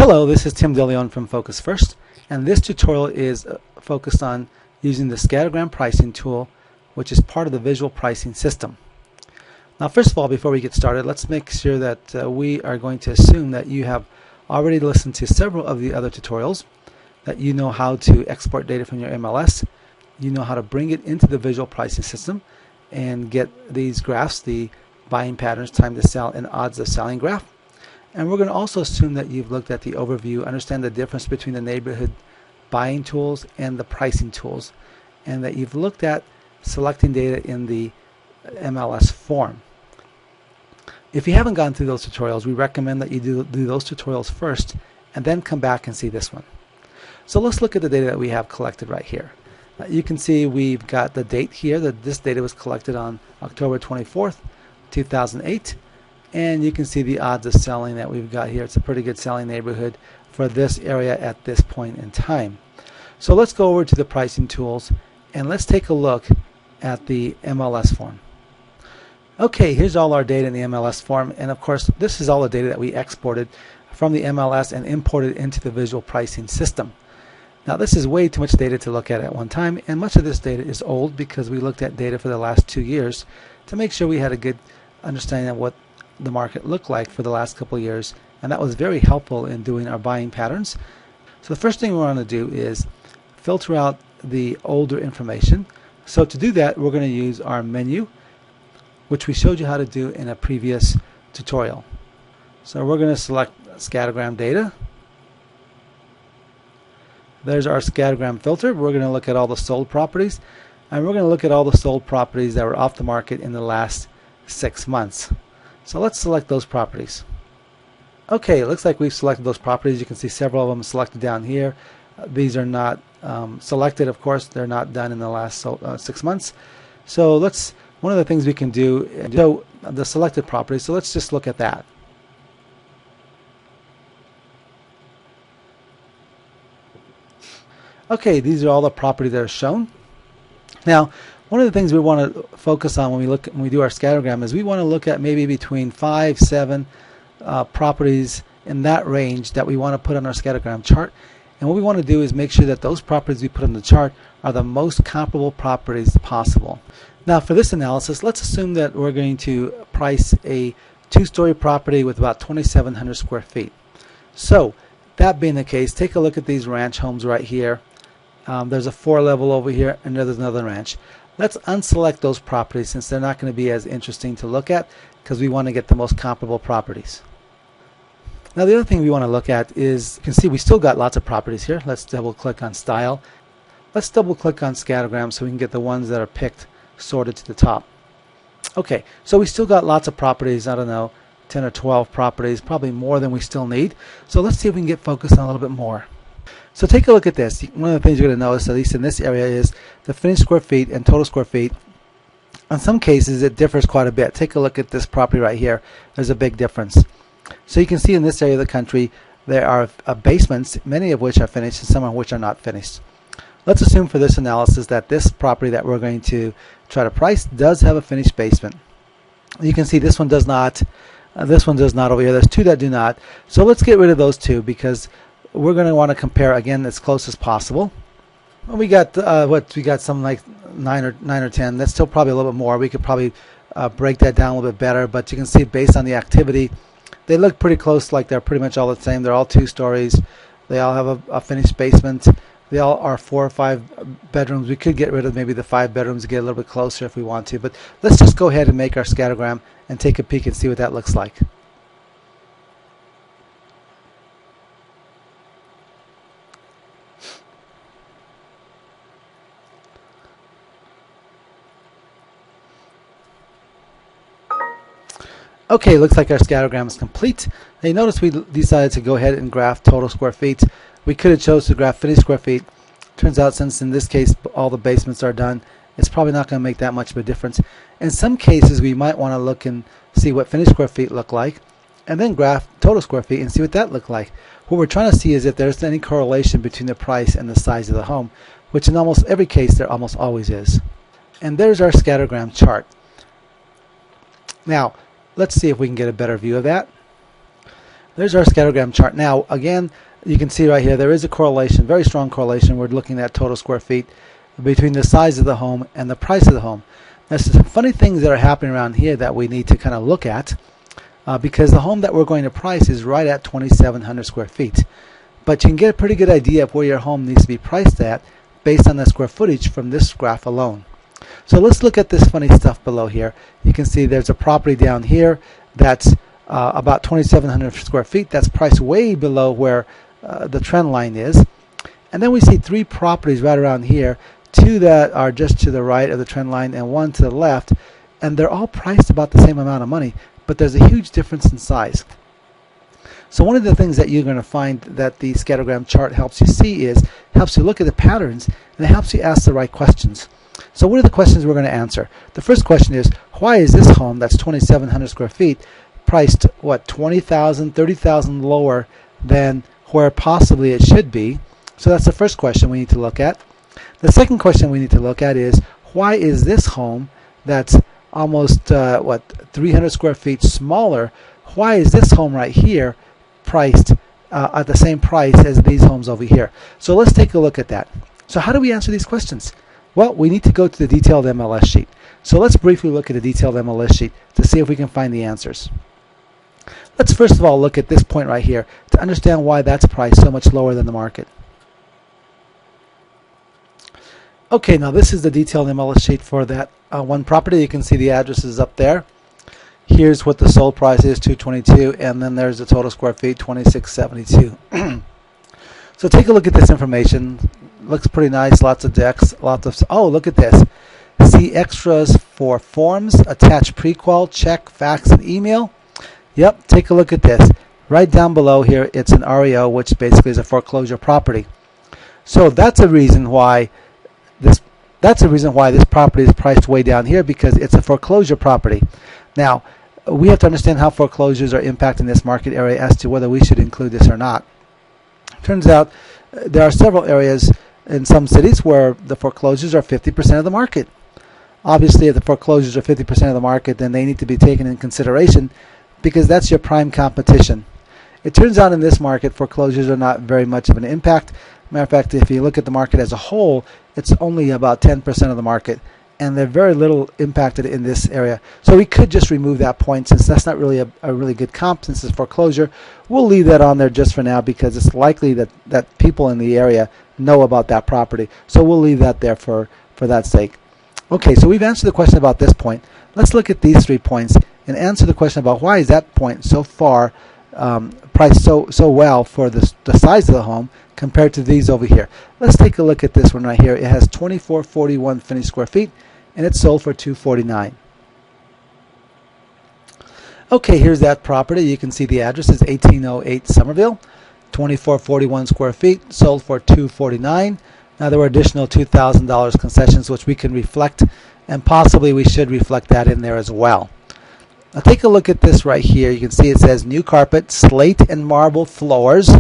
Hello, this is Tim DeLeon from Focus First, and this tutorial is focused on using the Scattergram pricing tool, which is part of the visual pricing system. Now, first of all, before we get started, let's make sure that we are going to assume that you have already listened to several of the other tutorials, that you know how to export data from your MLS, you know how to bring it into the visual pricing system and get these graphs, the buying patterns, time to sell, and odds of selling graph. And we're going to also assume that you've looked at the overview, understand the difference between the neighborhood buying tools and the pricing tools, and that you've looked at selecting data in the MLS form. If you haven't gone through those tutorials, we recommend that you do those tutorials first and then come back and see this one. So let's look at the data that we have collected right here. You can see we've got the date here, that this data was collected on October 24th, 2008. And you can see the odds of selling that we've got here. It's a pretty good selling neighborhood for this area at this point in time. So let's go over to the pricing tools and let's take a look at the MLS form. Okay, here's all our data in the MLS form, and of course this is all the data that we exported from the MLS and imported into the visual pricing system. Now, this is way too much data to look at one time, and much of this data is old because we looked at data for the last 2 years to make sure we had a good understanding of what the market looked like for the last couple of years, and that was very helpful in doing our buying patterns. So the first thing we want to do is filter out the older information. So to do that, we're going to use our menu, which we showed you how to do in a previous tutorial. So we're going to select Scattergram data. There's our Scattergram filter. We're going to look at all the sold properties, and we're going to look at all the sold properties that were off the market in the last 6 months. So let's select those properties. Okay, it looks like we've selected those properties. You can see several of them selected down here. These are not selected, of course. They're not done in the last 6 months. So one of the things we can do is show the selected properties. So let's just look at that. Okay, these are all the properties that are shown. Now, one of the things we want to focus on when we do our scattergram is we want to look at maybe between 5, 7 properties in that range that we want to put on our scattergram chart. And what we want to do is make sure that those properties we put on the chart are the most comparable properties possible. Now, for this analysis, let's assume that we're going to price a 2-story property with about 2,700 square feet. So, that being the case, take a look at these ranch homes right here. There's a 4-level over here, and there's another ranch. Let's unselect those properties since they're not going to be as interesting to look at because we want to get the most comparable properties. Now, the other thing we want to look at is, you can see we still got lots of properties here. Let's double click on style. Let's double click on Scattergram so we can get the ones that are picked sorted to the top. Okay, so we still got lots of properties. I don't know, 10 or 12 properties, probably more than we still need. So let's see if we can get focused on a little bit more. So take a look at this. One of the things you're going to notice, at least in this area, is the finished square feet and total square feet. In some cases, it differs quite a bit. Take a look at this property right here. There's a big difference. So you can see in this area of the country, there are basements, many of which are finished and some of which are not finished. Let's assume for this analysis that this property that we're going to try to price does have a finished basement. You can see this one does not. This one does not over here. There's 2 that do not. So let's get rid of those 2 because we're going to want to compare again as close as possible. We got we got something like 9 or 10. That's still probably a little bit more. We could probably break that down a little bit better. But you can see based on the activity, they look pretty close. Like they're pretty much all the same. They're all 2 stories. They all have a finished basement. They all are 4 or 5 bedrooms. We could get rid of maybe the 5 bedrooms to get a little bit closer if we want to. But let's just go ahead and make our scattergram and take a peek and see what that looks like. Okay, looks like our scattergram is complete. Now you notice we decided to go ahead and graph total square feet. We could have chose to graph finished square feet. Turns out since in this case all the basements are done, it's probably not going to make that much of a difference. In some cases we might want to look and see what finished square feet look like and then graph total square feet and see what that looked like. What we're trying to see is if there's any correlation between the price and the size of the home, which in almost every case there almost always is. And there's our scattergram chart. Now, let's see if we can get a better view of that. There's our scattergram chart. Now, again, you can see right here there is a correlation, very strong correlation. We're looking at total square feet between the size of the home and the price of the home. There's some funny things that are happening around here that we need to kind of look at because the home that we're going to price is right at 2,700 square feet. But you can get a pretty good idea of where your home needs to be priced at based on the square footage from this graph alone. So let's look at this funny stuff below here. You can see there's a property down here that's about 2,700 square feet. That's priced way below where the trend line is. And then we see three properties right around here, two that are just to the right of the trend line and one to the left, and they're all priced about the same amount of money, but there's a huge difference in size. So one of the things that you're going to find that the scattergram chart helps you see is, helps you look at the patterns, and it helps you ask the right questions. So what are the questions we're going to answer? The first question is, why is this home that's 2,700 square feet priced, what, 20,000, 30,000 lower than where possibly it should be? So that's the first question we need to look at. The second question we need to look at is, why is this home that's almost, 300 square feet smaller, why is this home right here priced at the same price as these homes over here? So let's take a look at that. So how do we answer these questions? Well, we need to go to the detailed MLS sheet. So let's briefly look at the detailed MLS sheet to see if we can find the answers. Let's first of all look at this point right here to understand why that's priced so much lower than the market. Okay, now this is the detailed MLS sheet for that one property. You can see the addresses up there. Here's what the sold price is, 222, and then there's the total square feet, 2672. So take a look at this information. Looks pretty nice, lots of decks, lots of, oh, look at this. See extras for forms, attach prequal, check, fax, and email. Yep, take a look at this. Right down below here, it's an REO, which basically is a foreclosure property. So that's a reason why this property is priced way down here, because it's a foreclosure property. Now, we have to understand how foreclosures are impacting this market area as to whether we should include this or not. Turns out there are several areas in some cities where the foreclosures are 50% of the market. Obviously, if the foreclosures are 50% of the market, then they need to be taken in consideration because that's your prime competition. It turns out in this market, foreclosures are not very much of an impact. Matter of fact, if you look at the market as a whole, it's only about 10% of the market, and they're very little impacted in this area. So we could just remove that point since that's not really a really good comp since it's foreclosure. We'll leave that on there just for now because it's likely that people in the area know about that property. So we'll leave that there for that sake. Okay, so we've answered the question about this point. Let's look at these 3 points and answer the question about why is that point so far priced so well for the size of the home compared to these over here. Let's take a look at this one right here. It has 2441 finished square feet and it's sold for $249. Okay, here's that property. You can see the address is 1808 Somerville, 2441 square feet, sold for $249. Now there were additional $2,000 concessions which we can reflect, and possibly we should reflect that in there as well. Now take a look at this right here. You can see it says new carpet, slate and marble floors,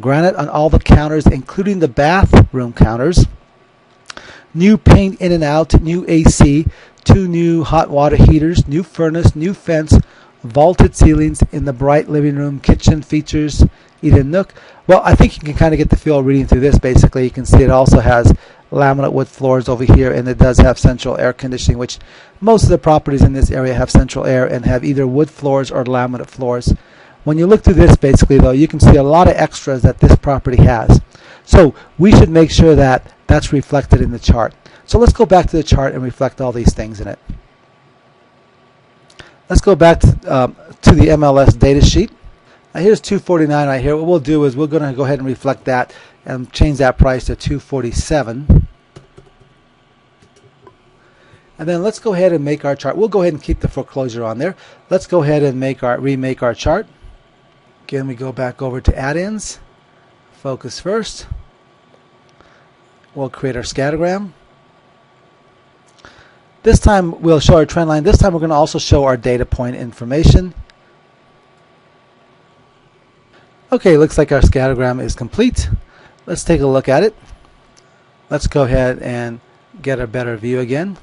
granite on all the counters including the bathroom counters, new paint in and out, new AC, 2 new hot water heaters, new furnace, new fence, vaulted ceilings in the bright living room, kitchen features, eat-in nook. Well, I think you can kind of get the feel reading through this. Basically, you can see it also has laminate wood floors over here, and it does have central air conditioning, which most of the properties in this area have central air and have either wood floors or laminate floors. When you look through this, basically, though, you can see a lot of extras that this property has. So we should make sure that that's reflected in the chart. So let's go back to the chart and reflect all these things in it. Let's go back to the MLS data sheet. Now here's 249 right here. What we'll do is we're going to go ahead and reflect that and change that price to 247. And then let's go ahead and make our chart. We'll go ahead and keep the foreclosure on there. Let's go ahead and remake our chart. Again, we go back over to add-ins. Focus first. We'll create our scattergram. This time we'll show our trend line. This time we're going to also show our data point information. Okay, looks like our scattergram is complete. Let's take a look at it. Let's go ahead and get a better view again.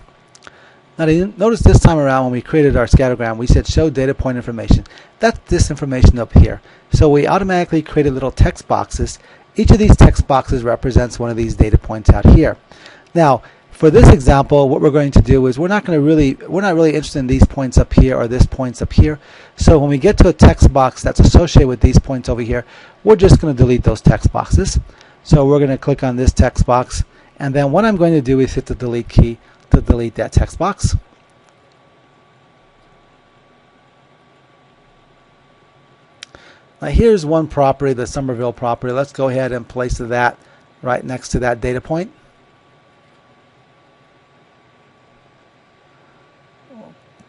Now notice this time around when we created our scattergram, we said show data point information. That's this information up here. So we automatically created little text boxes. Each of these text boxes represents one of these data points out here. Now, for this example, what we're going to do is we're not really interested in these points up here or this points up here. So when we get to a text box that's associated with these points over here, we're just going to delete those text boxes. So we're going to click on this text box, and then what I'm going to do is hit the delete key to delete that text box. Now here's one property, the Somerville property. Let's go ahead and place that right next to that data point.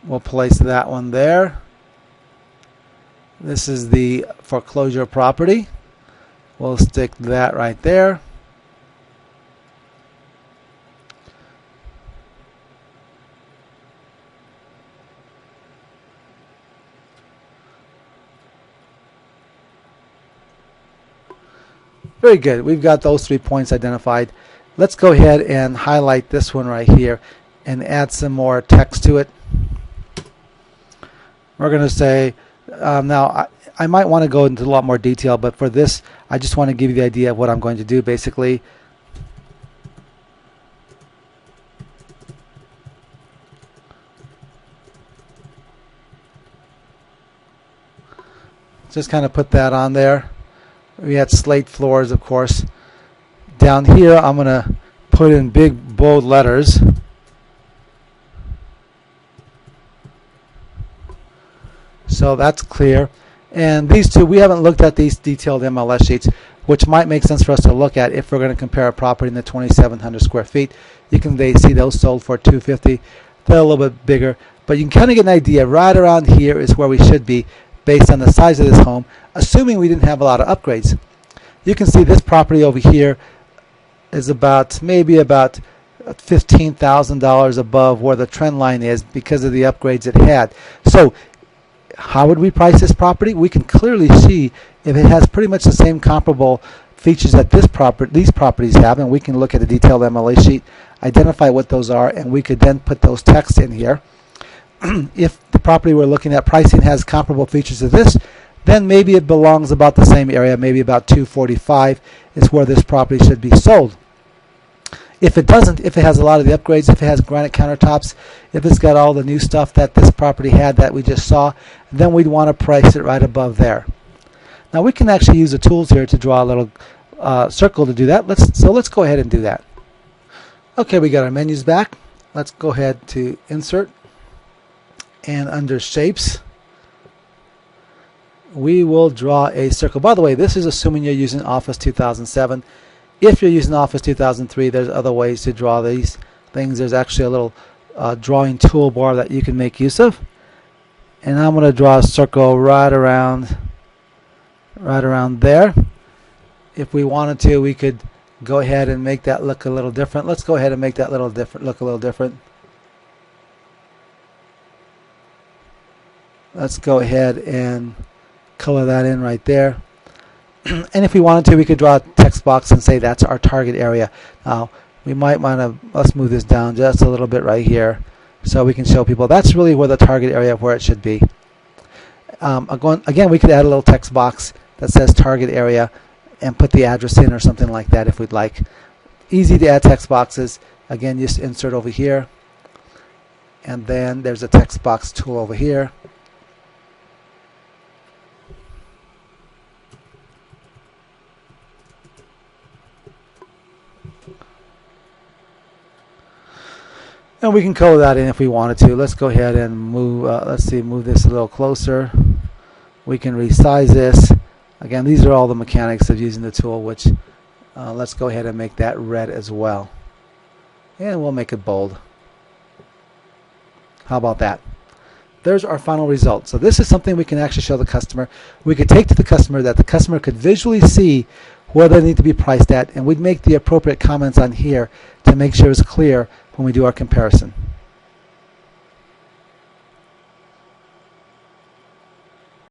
We'll place that one there. This is the foreclosure property. We'll stick that right there. Very good. We've got those 3 points identified. Let's go ahead and highlight this one right here and add some more text to it. We're going to say, now I might want to go into a lot more detail, but for this I just want to give you the idea of what I'm going to do basically. Just kind of put that on there. We had slate floors, of course. Down here I'm going to put in big bold letters. So that's clear. And these two, we haven't looked at these detailed MLS sheets, which might make sense for us to look at if we're going to compare a property in the 2,700 square feet. They see those sold for $250. They're a little bit bigger, but you can kind of get an idea. Right around here is where we should be based on the size of this home, assuming we didn't have a lot of upgrades. You can see this property over here is maybe about $15,000 above where the trend line is because of the upgrades it had. So how would we price this property? We can clearly see if it has pretty much the same comparable features that these properties have, and we can look at a detailed MLA sheet, identify what those are, and we could then put those texts in here. If the property we're looking at pricing has comparable features to this, then maybe it belongs about the same area, maybe about 245 is where this property should be sold. If it doesn't, if it has a lot of the upgrades, if it has granite countertops, if it's got all the new stuff that this property had that we just saw, then we'd want to price it right above there. Now we can actually use the tools here to draw a little circle to do that. Let's go ahead and do that. Okay, we got our menus back. Let's go ahead to Insert, and under Shapes, we will draw a circle. By the way, this is assuming you're using Office 2007. If you're using Office 2003, there's other ways to draw these things. There's actually a little drawing toolbar that you can make use of. And I'm going to draw a circle right around there. If we wanted to, we could go ahead and make that look a little different. Let's go ahead and make that look a little different. Let's go ahead and color that in right there. And if we wanted to, we could draw a text box and say that's our target area. Now we might want to, let's move this down just a little bit right here so we can show people that's really where the target area where it should be. Again, we could add a little text box that says target area and put the address in or something like that if we'd like. Easy to add text boxes. Again, just insert over here, and then there's a text box tool over here. And we can color that in if we wanted to. Let's go ahead and move, move this a little closer. We can resize this. Again, these are all the mechanics of using the tool, which let's go ahead and make that red as well. And we'll make it bold. How about that? There's our final result. So this is something we can actually show the customer. We could take to the customer that the customer could visually see where they need to be priced at, and we'd make the appropriate comments on here to make sure it's clear when we do our comparison.